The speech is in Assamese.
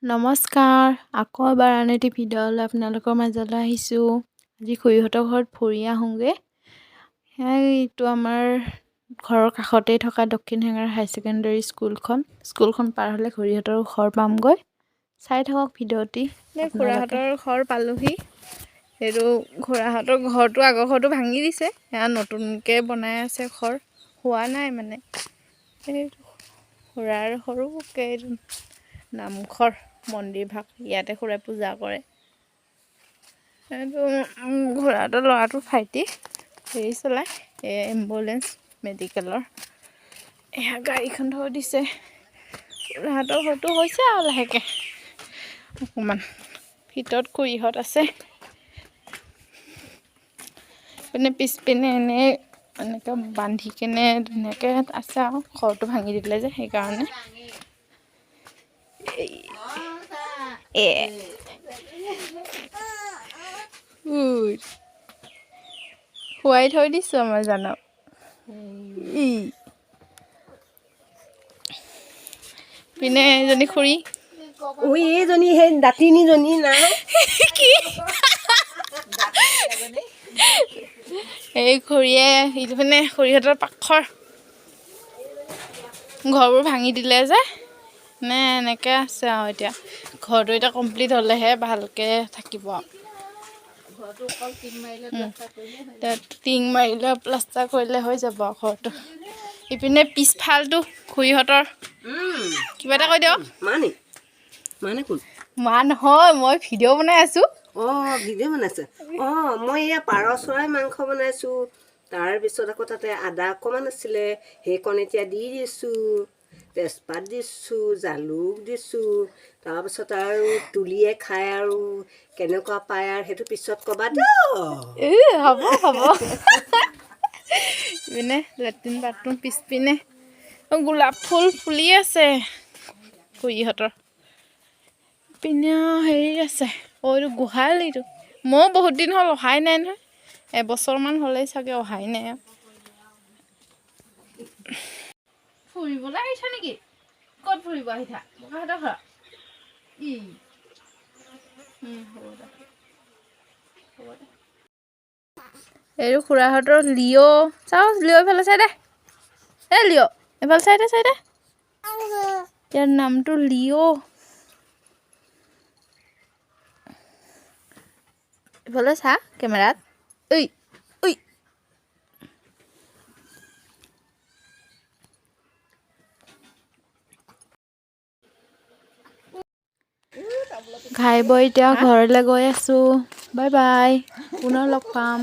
নমস্কাৰ, আকৌ এবাৰ আন এটি ভিডিঅ'লৈ আপোনালোকৰ মাজলৈ আহিছোঁ। আজি খুৰীহঁতৰ ঘৰত ফুৰি আহোঁগৈ। এইটো আমাৰ ঘৰৰ কাষতেই থকা দক্ষিণ হেঙাৰ হাই ছেকেণ্ডেৰী স্কুলখন পাৰ হ'লে খুৰীহঁতৰ ঘৰ পামগৈ। চাই থাকক ভিডিঅ'টি। খুৰাহঁতৰ ঘৰ পালোহি। সেইটো খুৰাহঁতৰ ঘৰটো আগৰ ঘৰটো ভাঙি দিছে, সেয়া নতুনকৈ বনাই আছে ঘৰ, হোৱা নাই মানে। এই খুৰাৰ সৰুকৈ নামঘৰ মন্দিৰ ভাগ ইয়াতে খুৰাই পূজা কৰে। এইটো খুৰাহঁতৰ ল'ৰাটোৰ ভাইটি হেৰি চলায়, এই এম্বুলেঞ্চ মেডিকেলৰ। এয়া গাড়ীখন থৈ দিছে। খুৰাহঁতৰ ঘৰটো হৈছে আৰু লাহেকৈ অকণমান ভিতৰত খুৰীহঁত আছে। পিছপিনে এনেকৈ বান্ধি কেনে ধুনীয়াকৈ আছে আৰু ঘৰটো ভাঙি দিলে যে সেইকাৰণে। খুৱাই থৈ দিছোঁ আমাৰ জানক। পিনে এজনী খুৰী, এইজনী সেই দাঁতিনীজনী নাই কি এই খুৰীয়ে ইটো পিনে খুৰীহঁতৰ পাখৰ ঘৰবোৰ ভাঙি দিলে যে এনেকৈ আছে আৰু এতিয়া ঘৰটো এতিয়া কমপ্লিট হ'লেহে ভালকৈ থাকিব আৰু। টিং মাৰিলে প্লাষ্টাৰ কৰিলে হৈ যাব আৰু ঘৰটো। ইপিনে পিছফালটো খুৰীহঁতৰ কিবা এটা কৈ দিয়ক। মানে কোন মা নহয়, মই ভিডিঅ' বনাই আছোঁ। ভিডিঅ' বনাইছে। মই এয়া পাৰ চৰাই মাংস বনাইছোঁ। তাৰপিছত আকৌ তাতে আদা অকণমান আছিলে, সেইকণ এতিয়া দি দিছোঁ, তেজপাত দিছোঁ, জালুক দিছোঁ। তাৰপিছত আৰু তুলিয়ে খায় আৰু কেনেকুৱা পায় আৰু সেইটো পিছত ক'বা হ'ব ইপিনে লেট্ৰিন বাথৰুম পিছপিনে গোলাপ ফুল ফুলি আছে খুৰীহঁতৰ। পিনে হেৰি আছে, এইটো গোহালিটো ময়ো বহুত দিন হ'ল অহাই নাই নহয়, এবছৰমান হ'লেই চাগে অহাই নাই। ফুৰিবলৈ আহিছ নেকি? ক'ত ফুৰিব আহিছা? ককাহঁতৰ ঘৰত? এইটো খুৰাহঁতৰ লিঅ', চাওঁ লিঅ' এইফালে চাই দে। লিঅ' এইফালে চাই দে ইয়াৰ নামটো লিঅ'। এইফালে চা কেমেৰাত। খাই বৈ এতিয়া ঘৰলৈ গৈ আছোঁ। বাই বাই, পুনৰ লগ পাম।